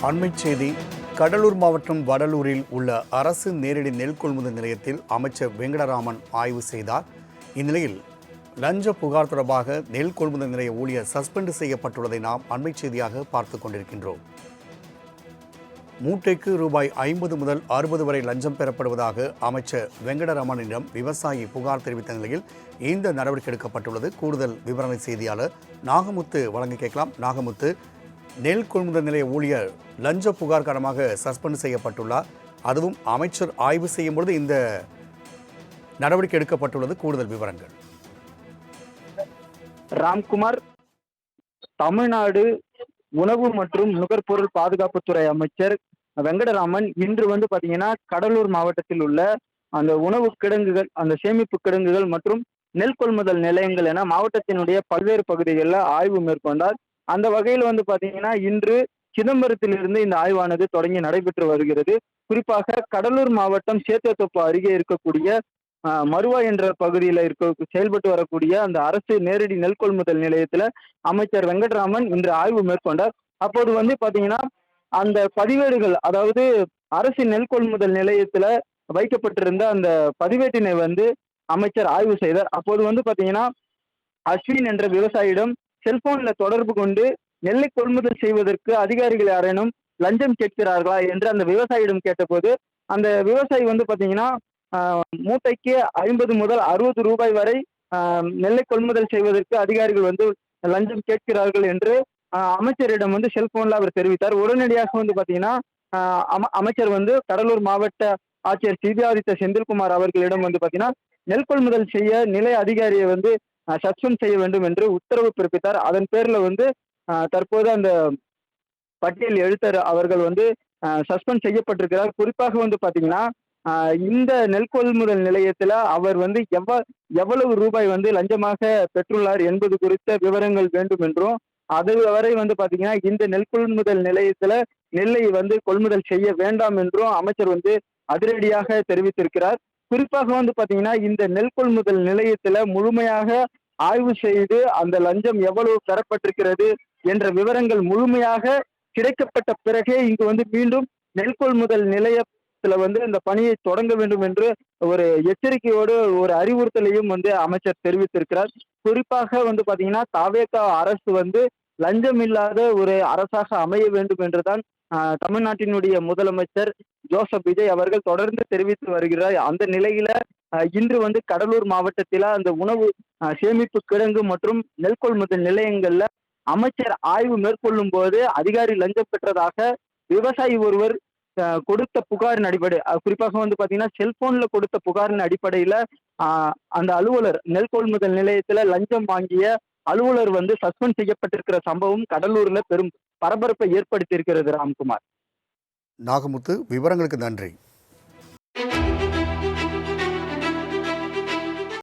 அண்மைச் செய்தி. கடலூர் மாவட்டம் வடலூரில் உள்ள அரசு நேரடி நெல் கொள்முதல் நிலையத்தில் அமைச்சர் வெங்கடராமன் ஆய்வு செய்தார். இந்நிலையில் லஞ்ச புகார் தொடர்பாக நெல் கொள்முதல் நிலைய ஊழியர் சஸ்பெண்ட் செய்யப்பட்டுள்ளதை நாம் அண்மைச் செய்தியாக பார்த்துக் கொண்டிருக்கின்றோம். மூட்டைக்கு ரூபாய் 50 முதல் 60 வரை லஞ்சம் பெறப்படுவதாக அமைச்சர் வெங்கடராமனிடம் விவசாயி புகார் தெரிவித்த நிலையில் இந்த நடவடிக்கை எடுக்கப்பட்டுள்ளது. கூடுதல் விவரங்களை செய்தியாளர் நாகமுத்து வழங்க கேட்கலாம். நாகமுத்து, நெல் கொள்முதல் நிலைய ஊழியர் லஞ்ச புகார் காரணமாக சஸ்பெண்ட் செய்யப்பட்டுள்ளார். அதுவும் அமைச்சர் ஆய்வு செய்யும் பொழுது இந்த நடவடிக்கை எடுக்கப்பட்டுள்ளது. கூடுதல் விவரங்கள். ராம்குமார், தமிழ்நாடு உணவு மற்றும் நுகர்பொருள் பாதுகாப்புத்துறை அமைச்சர் வெங்கடராமன் இன்று பாத்தீங்கன்னா கடலூர் மாவட்டத்தில் உள்ள அந்த உணவு கிடங்குகள், அந்த சேமிப்பு கிடங்குகள் மற்றும் நெல் கொள்முதல் நிலையங்கள் என மாவட்டத்தினுடைய பல்வேறு பகுதிகளில் ஆய்வு மேற்கொண்டார். அந்த வகையில் பாத்தீங்கன்னா இன்று சிதம்பரத்திலிருந்து இந்த ஆய்வானது தொடங்கி நடைபெற்று வருகிறது. குறிப்பாக கடலூர் மாவட்டம் சேத்தியத்தோப்பு அருகே இருக்கக்கூடிய மருவா என்ற பகுதியில் செயல்பட்டு வரக்கூடிய அந்த அரசு நேரடி நெல் கொள்முதல் நிலையத்துல அமைச்சர் வெங்கடராமன் இன்று ஆய்வு மேற்கொண்டார். அப்போது பாத்தீங்கன்னா அந்த பதிவேடுகள், அதாவது அரசு நெல் கொள்முதல் நிலையத்துல வைக்கப்பட்டிருந்த அந்த பதிவேட்டினை அமைச்சர் ஆய்வு செய்தார். அப்போது பாத்தீங்கன்னா அஸ்வின் என்ற விவசாயியிடம் செல்போன்ல தொடர்பு கொண்டு நெல்லை கொள்முதல் செய்வதற்கு அதிகாரிகள் யாரேனும் லஞ்சம் கேட்கிறார்களா என்று அந்த விவசாயியிடம் கேட்டபோது அந்த விவசாயி பாத்தீங்கன்னா மூட்டைக்கு 50 முதல் 60 ரூபாய் வரை நெல்லை கொள்முதல் செய்வதற்கு அதிகாரிகள் லஞ்சம் கேட்கிறார்கள் என்று அமைச்சரிடம் செல்போன்ல அவர் தெரிவித்தார். உடனடியாக பாத்தீங்கன்னா அமைச்சர் கடலூர் மாவட்ட ஆட்சியர் சிவிஆதித்த செந்தில்குமார் அவர்களிடம் பாத்தீங்கன்னா நெல் கொள்முதல் செய்ய நிலை அதிகாரியை சஸ்பெண்ட் செய்ய வேண்டும் என்று உத்தரவு பிறப்பித்தார். அதன் பேர்ல தற்போது அந்த பட்டியல் எழுத்தர் அவர்கள் சஸ்பெண்ட் செய்யப்பட்டிருக்கிறார். குறிப்பாக பாத்தீங்கன்னா இந்த நெல் கொள்முதல் நிலையத்துல அவர் எவ்வளவு ரூபாய் லஞ்சமாக பெற்றுள்ளார் என்பது குறித்த விவரங்கள் வேண்டும் என்றும், அதுவரை பாத்தீங்கன்னா இந்த நெல் கொள்முதல் நிலையத்துல நெல்லை கொள்முதல் செய்ய வேண்டாம் என்றும் அமைச்சர் அதிரடியாக தெரிவித்திருக்கிறார். குறிப்பாக பாத்தீங்கன்னா இந்த நெல் கொள்முதல் நிலையத்துல முழுமையாக ஆய்வு செய்து அந்த லஞ்சம் எவ்வளவு பெறப்பட்டிருக்கிறது என்ற விவரங்கள் முழுமையாக கிடைக்கப்பட்ட பிறகே இங்கு மீண்டும் நெல் கொள்முதல் நிலையத்துல இந்த பணியை தொடங்க வேண்டும் என்று ஒரு எச்சரிக்கையோடு ஒரு அறிவுறுத்தலையும் அமைச்சர் தெரிவித்திருக்கிறார். குறிப்பாக பாத்தீங்கன்னா தாவேகா அரசு லஞ்சம் இல்லாத ஒரு அரசாக அமைய வேண்டும் என்றுதான் தமிழ்நாட்டினுடைய முதலமைச்சர் ஜோசப் விஜய் அவர்கள் தொடர்ந்து தெரிவித்து வருகிறார். அந்த நிலையில இன்று கடலூர் மாவட்டத்தில அந்த உணவு சேமிப்பு கிடங்கு மற்றும் நெல் கொள்முதல் நிலையங்கள்ல அமைச்சர் ஆய்வு மேற்கொள்ளும் போது அதிகாரி லஞ்சம் பெற்றதாக விவசாயி ஒருவர் கொடுத்த புகாரின் அடிப்படை, குறிப்பாக பாத்தீங்கன்னா செல்போன்ல கொடுத்த புகாரின் அடிப்படையில அந்த அலுவலர், நெல் கொள்முதல் நிலையத்துல லஞ்சம் வாங்கிய அலுவலர் சஸ்பெண்ட் செய்யப்பட்டிருக்கிற சம்பவம் கடலூர்ல பெரும் பரபரப்பை ஏற்படுத்தி இருக்கிறது. ராம்குமார். நாகமுத்து, விவரங்களுக்கு நன்றி.